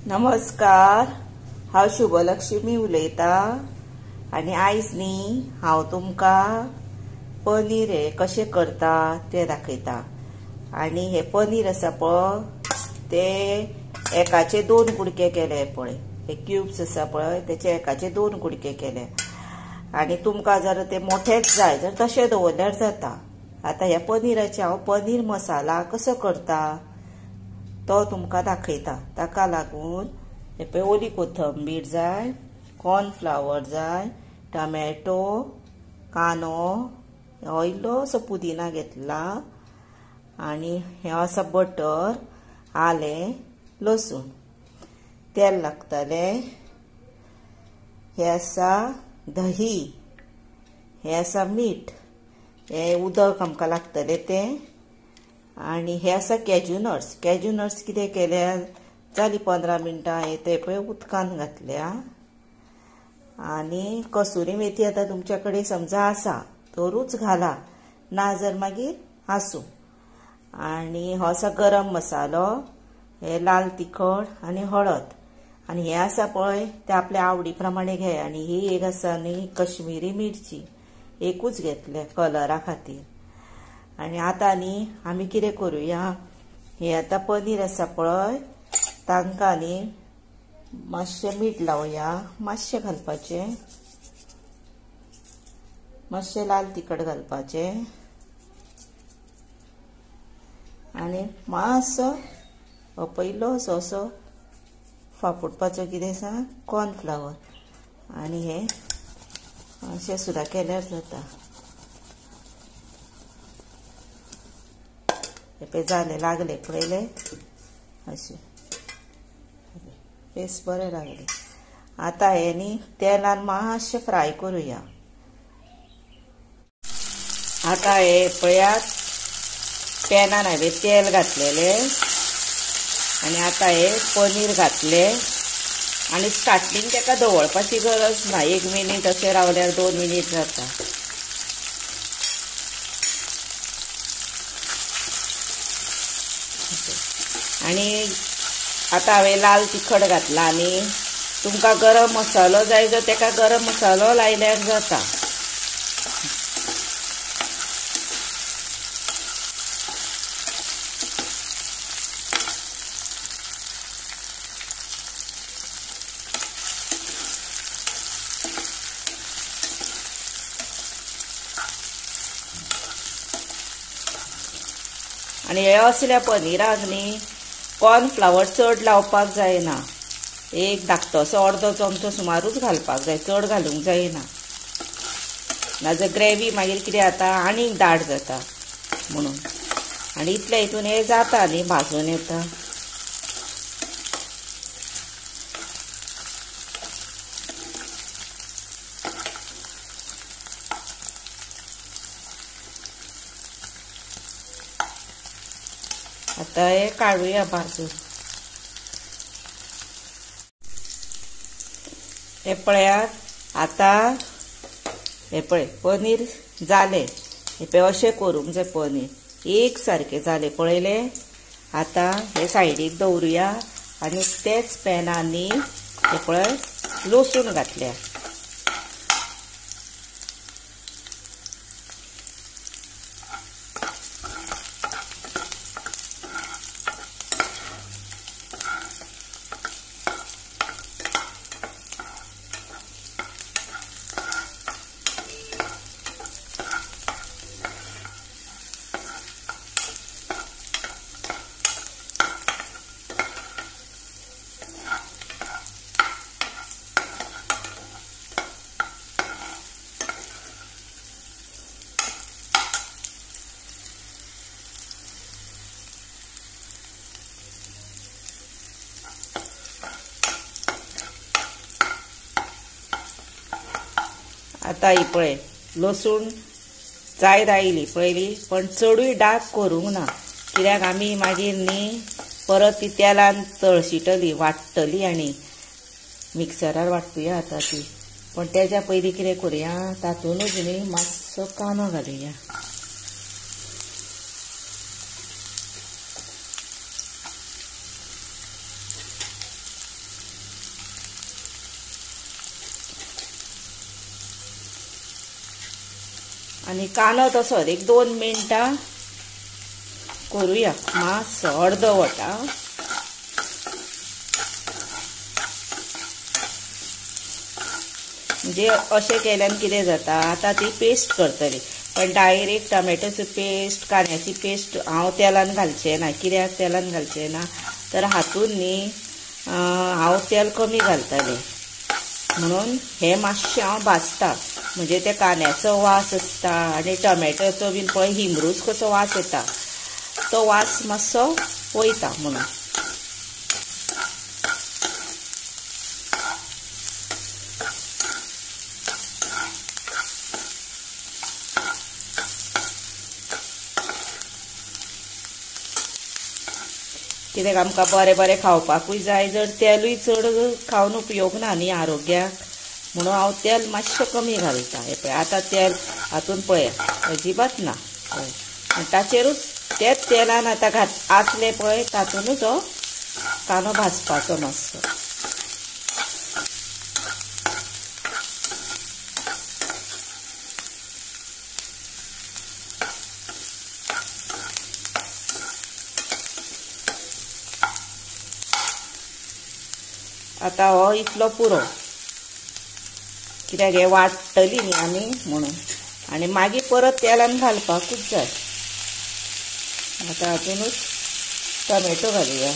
नमस्कार, हांव शुभलक्ष्मी उलयता आनी आयज न्ही हांव तुमकां पनीर कशें करता ते दाखयता। आनी हे पनीर आसा पळय ते एकाचे 2 कुडके केले पळय, हे क्यूब्स आसा पळय तेचे एकाचे 2 कुडके केले। आनी तुमकां जर ते मोठेच जाय जर तशें दवरल्यार जाता। आता ह्या पनीराचे हांव पनीर मसाला कसो करता तो तुमकां दाखयता। ताका लागून हे पळय ओली कोथंबीर जाय, कॉर्नफ्लावर जाय, टमॅटो, कांदो, हो इल्लोसो पुदिना घेतला आनी हे आसा बटर, आलें, लसूण, तेल लागतले, हे आसा दही, हे आसा मीठ, हे उदक आमकां लागतले तें, आनी हे आसा कॅज्यू नट्स कितें केल्यार जाली 15 मिनटां हे ते पळय उदकान घातल्या। आनी कसुरी मेथी आतां तुमच्या कडेन समजा आसा तरूच घाला, ना जर मागीर आसूं। आनी हो आसा गरम मसालो, हे लाल तिखट आनी हळद, आनी हे आसा पळय ते आपल्या आवडी प्रमाणे घे। आनी ही एक आसा न्ही कश्मीरी मिरची, एकूच घेतले कलरा खातीर। आनी आतां न्ही आमी कितें करूया, हे आतां पनीर आसा पळय तांकां न्ही मातशें मीठ लावया, मातशें घालपाचें, मातशें लाल तिखट घालपाचें आनी मातसो पयलोसो असो फाफुडपाचो कितें सांग कॉर्नफ्लावर। आनी हे अशें सुद्दां केल्यार जाता। हे पळय जाले, लागले पळयले अशें पेस्ट बरें लागले। आतां हे न्ही तेलान मातशें फ्राय करूया। आतां हे पळयात पॅनान हांवें तेल घातलेले आनी आतां हे पनीर घातले आनी स्टार्टींग तेका दवरपाची गरज ना, 1 मिनीट अशें रावल्यार 2 मिनीट जाता। आनी आतां हांवें लाल तिखट घातला आनी तुमकां गरम मसालो जाय जर तेका गरम मसालो लायल्यार जाता। आनी हे असल्या पनीराक न्ही कॉर्नफ्लावर चड लावपाक जायना, एक धाकटोसो अर्दो चमचो सुमारूच घालपाक जाय, चड घालूंक जायना, नाजाल्यार ग्रेवी मागीर कितें जाता आनीक दाट जाता म्हणून। आनी इतल्या हितून हे जाता न्ही भाजून येता। आता हे काढूया भाजून। हे पळयात आतां हे पळय पनीर जाले, हे पळय अशें करूंक जाय पनीर एक सारखे जाले पळयले। आतां हे सायडीक दवरुया आनी तेच पॅनांनी हे पळय लसूण घातल्या। आता ही पळय लसूण जायत आयली पळयली, पण चडूय डार्क करूंक ना, कित्याक आमी मागीर न्ही परत ती तेलान तळशिटली वाट्टली आनी मिक्सरार वाट्टुया आतां ती। पण तेच्या पयलीं कितें करुया, तातूंतच न्ही मातसो कांदो घालुया। आणि कांदो तसोच 1-2 मिनटां करूया मातसो अर्दवट म्हणजे अशें केल्यान कितें जाता आतां ती पेस्ट करतली पण डायरेक्ट टोमॅटोची पेस्ट कांद्याची पेस्ट हांव तेलान घालचें ना कित्याक तेलान घालचें ना तर हातून न्ही हांव तेल कमी घालतलें म्हणून हे मातशें हांव भाजता म्हणजे ते कांद्याचो वास आसता आनी टोमॅटोचो बीन पळय हिमरूच कसो वास येता तो वास मातसो वयता म्हणून कित्याक आमकां बरें बरें खावपाकूय जाय जर तेलूय चड खावन उपयोग ना न्ही आरोग्याक म्हणून हांव तेल मातशें कमी घालता हे पळय आतां तेल हातून पळय अजिबात ना पळय ताचेरूच तेच तेलान आतां आसलें पळय तातूंतूच हो कांदो भाजपाचो मातसो आतां हो इतलो पुरो कित्याक हे वाडटली न्ही आमी म्हणून आनी मागीर परत तेलान घालपाकूच जाय आतां हातूनच टोमॅटो घालुया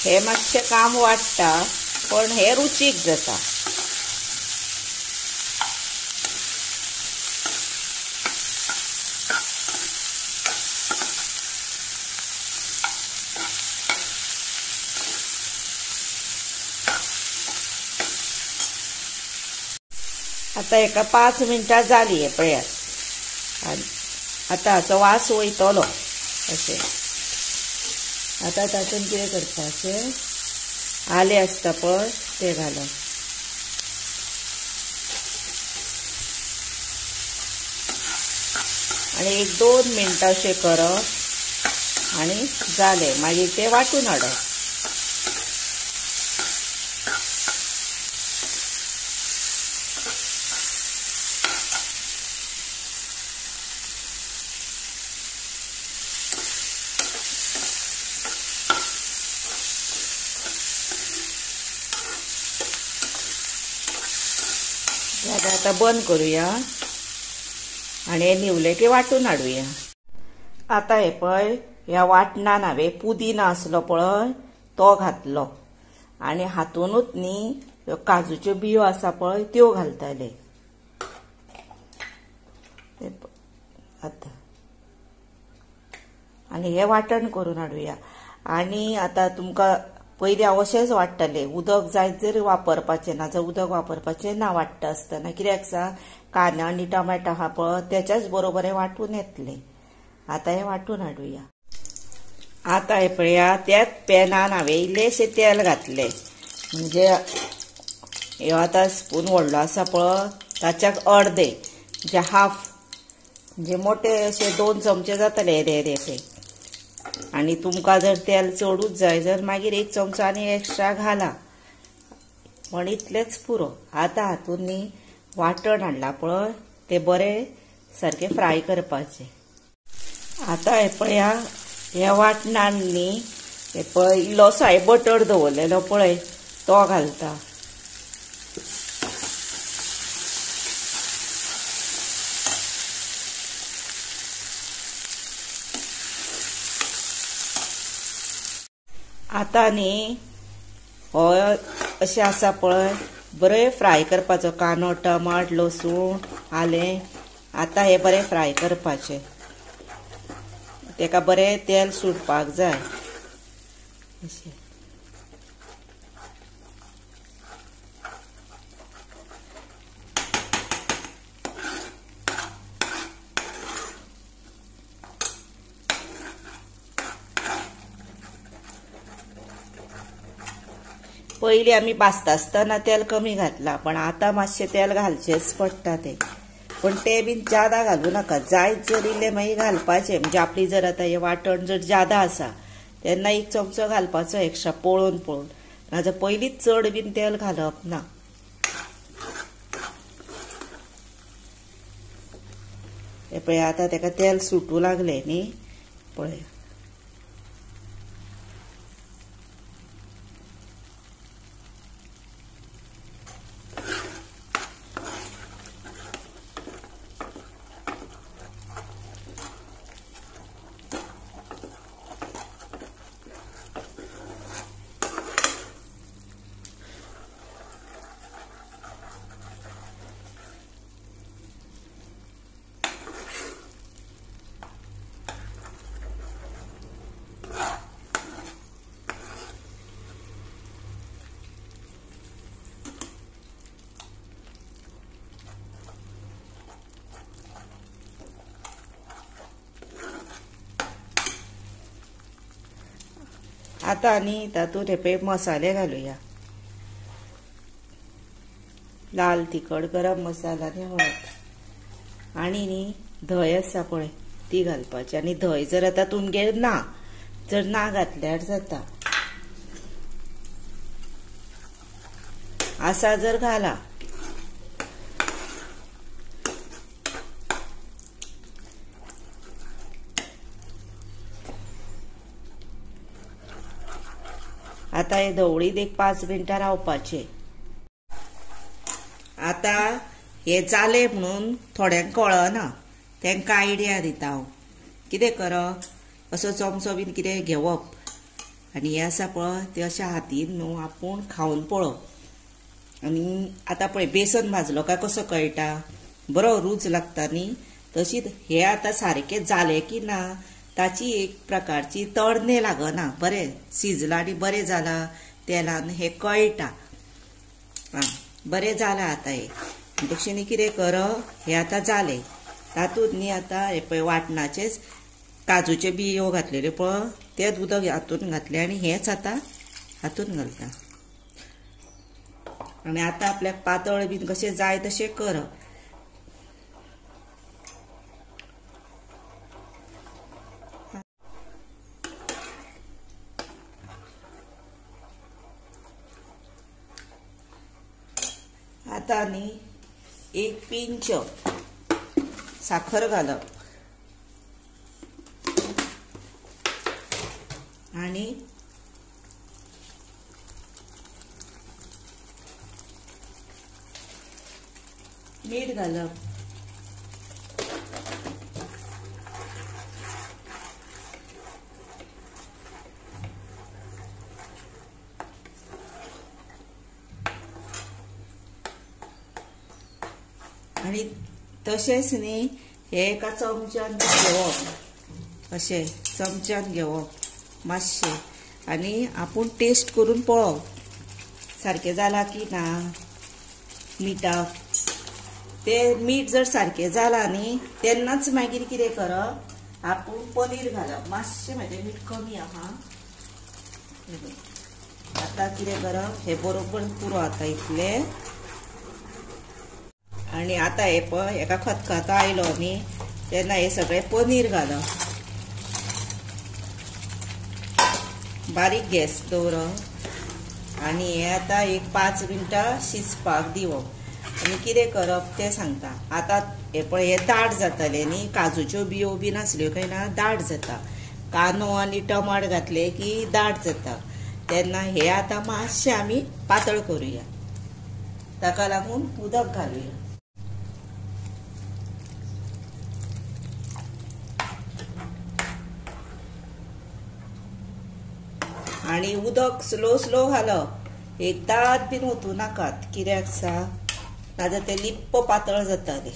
हे मातशें काम वाडटा पण हे रुचीक जाता आतां एका 5 मिनटां जाली हे पळयात आतां हाचो वास वयतलो अशें आतां तातूंत कितें करपाचें आलें आसता पळय तें घालप आनी 1-2 मिनटां अशें करप आनी जालें मागीर तें वांटून हाडप आता बंद करूया आणि हे निवले की वाटून हाडूया आता हे पळय ह्या वाटणान हांवें पुदिना आसलो पळय तो घातलो आनी हातूनच न्ही काजूच्यो बियो आसा पळय त्यो घालतले आता आनी हे वाटण करून हाडूया आनी आता तुमकां पयलीं हांव अशेंच वाडटलें उदक जायत जर वापरपाचें ना जर उदक वापरपाचें ना वाडटा आसतना कित्याक सांग कांदो आनी टोमॅटो आहा पळय तेच्याच बरोबर हे वाटून येतलें आतां हे वाटून हाडुया आतां हे पळया त्याच पॅनान हांवें इल्लेशें तेल घातलें म्हणजे ह्यो आतां स्पून व्हडलो आसा पळय ताच्याक अर्दे म्हणजे हाफ म्हणजे मोठे अशे 2 चमचे जातले येदे आनी तुमकां जर तेल चडूच जाय जर मागीर 1 चमचो आनी एक्स्ट्रा घाला पण इतलेच पुरो आतां हातून न्ही वाटण हाडला पळय ते बरें सारकें फ्राय करपाचें आतां हे पळया ह्या वाटणान न्ही हे पळय इल्लोसो हांवें बटर दवरलेलो पळय तो घालता आतां न्ही हो अशें आसा पळय बरें फ्राय करपाचो कांदो टमाट लसूण आलें आतां हे बरें फ्राय करपाचें तेका बरें तेल सुटपाक जाय अशें पयलीं आमी भाजता आसतना तेल कमी घातला पण आतां मातशें तेल घालचेंच पडटा तें पण तें बीन ज्यादा घालूं नाका जायत जर इल्लें मागीर घालपाचें म्हणजे आपली जर आतां हें वाटण जर ज्यादा आसा तेन्ना एक चमचो घालपाचो एक्स्ट्रा पळोवन पळोवन, नाजाल्यार पयलींच चड बीन तेल घालप ना. हे पळय आतां तेका तेल सुटू लागलें न्ही, पळय. आता न्ही तातूंत हे पळय मसाले घालुया. लाल तिखट, गरम मसाला आनी हळद, आनी न्ही धंय आसा पळय ती घालपाची. आनी धंय जर आतां तुमगेर ना, जर ना घातल्यार जाता, आसा जर घाला. आता हे धवळीत एक 5 मिनटां रावपाचे. आता हे जाले म्हणून थोड्यांक कळना, तांकां आयडिया दिता हांव. कितें करप, असो चमचो बीन कितें घेवप आनी हे आसा पळय ते अशें हातीन न्हू आपूण खावन पळोवप. आनी आतां पळय बेसन भाजलो काय कसो कळटा, बरो रूच लागता न्ही. तशीच हे आतां सारकें जालें की ना ताची एक प्रकारची तडणे लागना, बरें शिजलां आनी बरें जालां तेलान हें कळटा. बरें जालां आतां हे. तशें न्ही कितें करप, हें आतां जालें. तातूंत न्ही आतां हे पळय वाटणाचेच काजूचे बियो घातलेल्यो पळय तेच उदक हातूंत घातलें आनी हेंच आतां हातूंत घालता. आनी आतां आपल्याक पातळ बीन कशें जाय तशें करप. आता न्ही एक पिंच साखर घालप आनी मीठ घालप. आनी तशेंच न्ही हे एका चमच्यान घेवप, अशें चमच्यान घेवप मातशें आनी आपूण टेस्ट करून पळोवप सारकें जालां की ना मिठाक. तें मीठ जर सारकें जालां न्ही तेन्नाच मागीर कितें करप, आपूण पनीर घालप. मातशें म्हाजें मीठ कमी आहा. आतां कितें करप, हे बरोबर पुरो आतां इतलें. आनी आतां हे पळय हेका खतखतो आयलो न्ही तेन्ना हे सगळें पनीर घालप. बारीक गॅस दवरप आनी हे आतां एक 5 मिनटां शिजपाक दिवप. आनी कितें करप तें सांगता. आतां हे पळय हे दाट जातलें न्ही, काजूच्यो बियो बीन आसल्यो काय ना दाट जाता. कांदो आनी टमाट घातले की दाट जाता. तेन्ना हे आतां मातशें आमी पातळ करुया, ताका लागून उदक घालुया. आनी उदक स्लो स्लो घालप, एकदांच बीन वचूं नाकात. कित्याक सा नाजाल्यार तें लिप्प पातळ जातालें.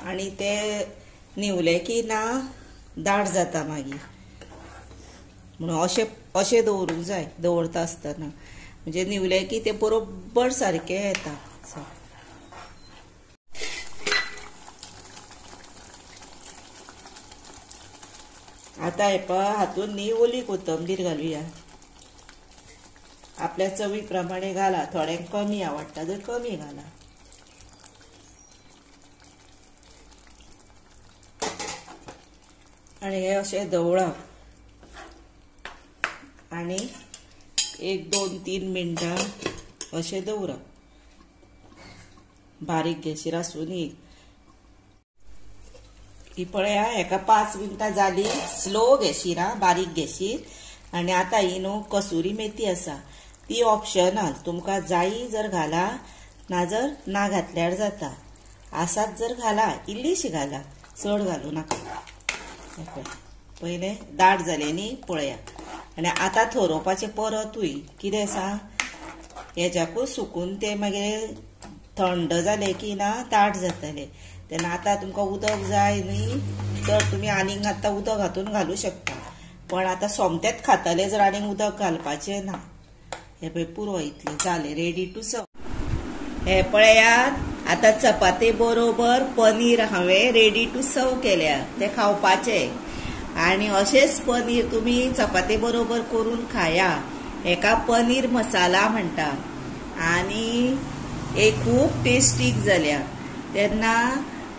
आनी तें निवलें की ना दाट जाता मागीर. म्हणून अशें दवरूंक जाय दवरता आसतना, म्हणजे निवलें की तें बरोबर सारकें येता. आतां हे पळय हातूंत न्ही ओली कोथंबीर घालुया. आपल्या चवी प्रमाणे घाला, थोड्यांक कमी आवडटा जर कमी घाला. आणि हे अशें दवळप आणि 1, 2, 3 मिनटां अशें दवरप बारीक गॅसीर आसून ही पळया हेका 5 मिनटां जाली स्लो गॅसीर बारीक गॅसीर। आणि आता ही न्हू कसुरी मेथी आसा ती ऑप्शनल, तुमकां जायी जर घाला नाजर ना घातल्यार जाता, आसात जर घाला इल्लीशी घाला चड घालू नाका। पहिले दाट जाले न्ही पळया। आणि आता थरोवपाचे परतूय कितें सांग हेज्याकूच सुकून ते मागीर थंड जाले की ना दाट जातले तेन्ना आता तुमकां उदक जाय न्ही तर तुमी आनीक आतां उदक हातून घालू शकता, पण आता सोमतेच खातले जर आनीक उदक घालपाचें ना। हे पळय पुरो इतले जाले रेडी टू सर्व। हे पळयात आता चपाती बरोबर पनीर हांवें रेडी टू सर्व केल्या ते खावपाचे। आणि अशेंच पनीर तुमी चपाती बरोबर करून खाया, हेका पनीर मसाला म्हणटा आणि एक खूब टेस्टीक जाल्या। तेन्ना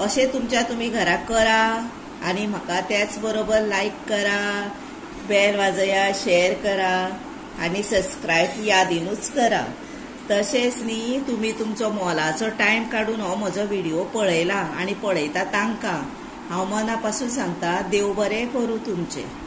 अशें तुमी घरा करा आणि म्हाका त्याच बरोबर लायक करा, बेल वाजया, शेअर करा आणि सबस्क्राईब यादीनूच करा। तशेंच न्ही तुमी तुमचो मोलाचो टायम काडून हो म्हजो व्हिडिओ पळयला आणि पळयता तांकां हांव मना पासून सांगता देव बरें करूं तुमचें।